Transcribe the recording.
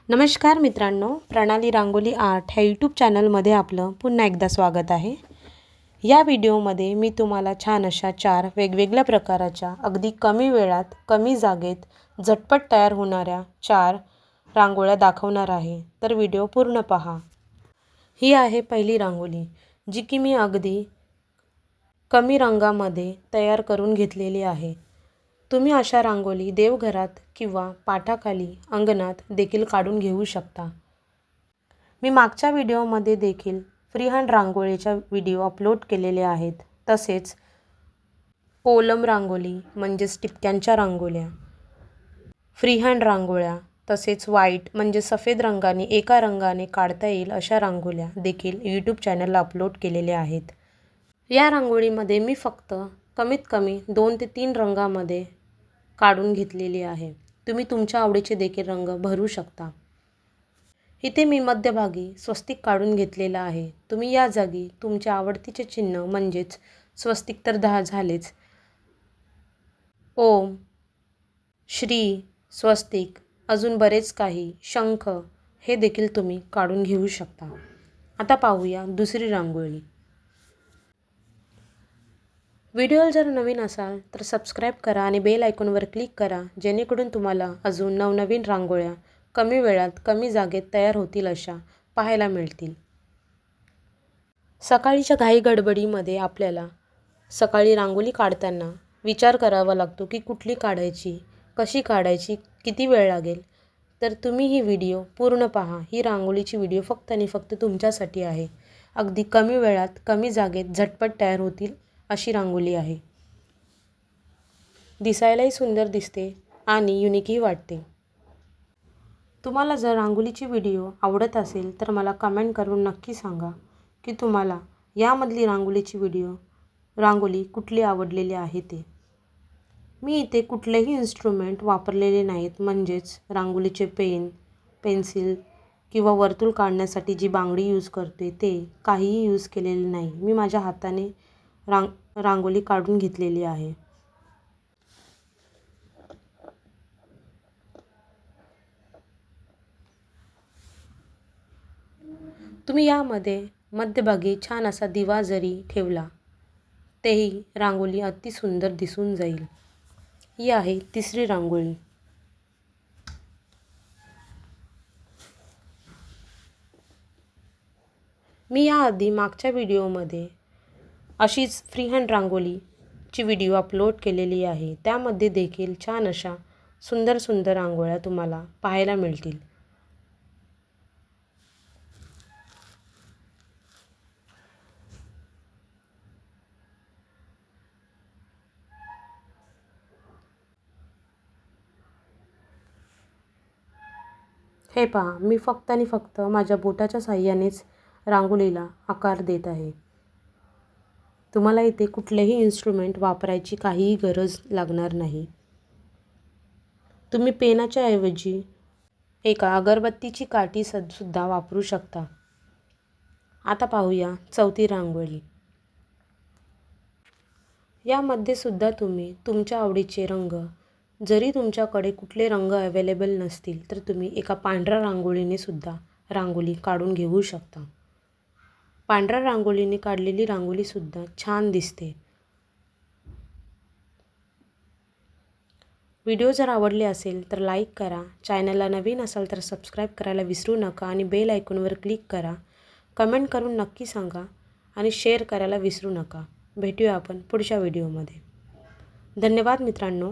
नमस्कार मित्रांनो, प्रणाली रांगोली आर्ट ह्या यूट्यूब चॅनलमध्ये आपलं पुन्हा एकदा स्वागत आहे. या व्हिडिओमध्ये मी तुम्हाला छान अशा 4 वेगवेगळ्या प्रकाराच्या अगदी कमी वेळात कमी जागेत झटपट तयार होणाऱ्या 4 रांगोळ्या दाखवणार आहे. तर व्हिडिओ पूर्ण पहा. ही आहे पहिली रांगोळी, जी की मी अगदी कमी रंगामध्ये तयार करून घेतलेली आहे. तुम्ही अशा रांगोळी देवघरात किंवा पाटाखाली अंगणात देखील काढून घेऊ शकता. मी मागच्या व्हिडिओमध्ये देखील फ्रीहँड रांगोळीच्या व्हिडिओ अपलोड केलेले आहेत. तसेच कोलम रांगोळी म्हणजेच टिपक्यांच्या रांगोळ्या, फ्रीहँड रांगोळ्या, तसेच व्हाईट म्हणजे सफेद रंगाने एका रंगाने काढता येईल अशा रांगोळ्या देखील यूट्यूब चॅनलला अपलोड केलेल्या आहेत. या रांगोळीमध्ये मी फक्त कमीत कमी 2 ते 3 रंगामध्ये काढून घेतलेली आहे. तुम्ही तुमच्या आवडीचे देखील रंग भरू शकता. इथे मी मध्यभागी स्वस्तिक काढून घेतलेला आहे. तुम्ही या जागी तुमच्या आवडतीचे चिन्ह म्हणजेच स्वस्तिक तर 10 झालेच, ओम, श्री, स्वस्तिक, अजून बरेच काही, शंख हे देखील तुम्ही काढून घेऊ शकता. आता पाहूया दुसरी रांगोळी. व्हिडिओला जर नवीन असाल तर सबस्क्राईब करा आणि बेल आयकॉनवर क्लिक करा, जेणेकरून तुम्हाला अजून नवनवीन रांगोळ्या कमी वेळात कमी जागेत तयार होतील अशा पाहायला मिळतील. सकाळीच्या घाई गडबडीमध्ये आपल्याला सकाळी रांगोळी काढताना विचार करावा लागतो की कुठली काढायची, कशी काढायची, किती वेळ लागेल. तर तुम्ही ही व्हिडिओ पूर्ण पहा. ही रांगोळीची व्हिडिओ फक्त आणि फक्त तुमच्यासाठी आहे. अगदी कमी वेळात कमी जागेत झटपट तयार होतील अशी रांगोळी आहे. दिसायलाही सुंदर दिसते आणि युनिकही वाटते. तुम्हाला जर रांगोळीची व्हिडिओ आवडत असेल तर मला कमेंट करून नक्की सांगा की तुम्हाला यामधली रांगोळी कुठली आवडलेली आहे ते. मी इथे कुठलेही इन्स्ट्रुमेंट वापरलेले नाहीत, म्हणजेच रांगोळीचे पेन, पेन्सिल किंवा वर्तुळ काढण्यासाठी जी बांगडी यूज करते ते काहीही यूज केलेले नाही. मी माझ्या हाताने रांगोळी काढून घेतलेली आहे. तुम्ही यामध्ये मध्यभागी छान असा दिवा जरी ठेवला तेही रांगोळी अति सुंदर दिसून जाईल. ही आहे तिसरी रांगोळी. मी याआधी मागच्या व्हिडिओमध्ये अशीच फ्रीहँड रांगोळीची व्हिडिओ अपलोड केलेली आहे. त्यामध्ये देखील छान अशा सुंदर सुंदर रांगोळ्या तुम्हाला पाहायला मिळतील. हे पहा, मी फक्त आणि फक्त माझ्या बोटाच्या साहाय्यानेच रांगोळीला आकार देत आहे. तुम्हाला इथे कुठलेही इन्स्ट्रुमेंट वापरायची काहीही गरज लागणार नाही. तुम्ही पेनाच्या ऐवजी एका अगरबत्तीची काठी सुद्धा वापरू शकता. आता पाहूया चौथी रांगोळी. यामध्ये सुद्धा तुम्ही तुमच्या आवडीचे रंग, जरी तुमच्याकडे कुठले रंग अवेलेबल नसतील तर तुम्ही एका पांढऱ्या रांगोळीने सुद्धा रांगोळी काढून घेऊ शकता. पांढऱ्या रांगोळीने काढलेली रांगोळी सुद्धा छान दिसते. व्हिडिओ जर आवडले असेल तर लाईक करा. चॅनलला नवीन असाल तर सबस्क्राईब करायला विसरू नका आणि बेल आयकॉनवर क्लिक करा. कमेंट करून नक्की सांगा आणि शेअर करायला विसरू नका. भेटूया आपण पुढच्या व्हिडिओमध्ये. धन्यवाद मित्रांनो.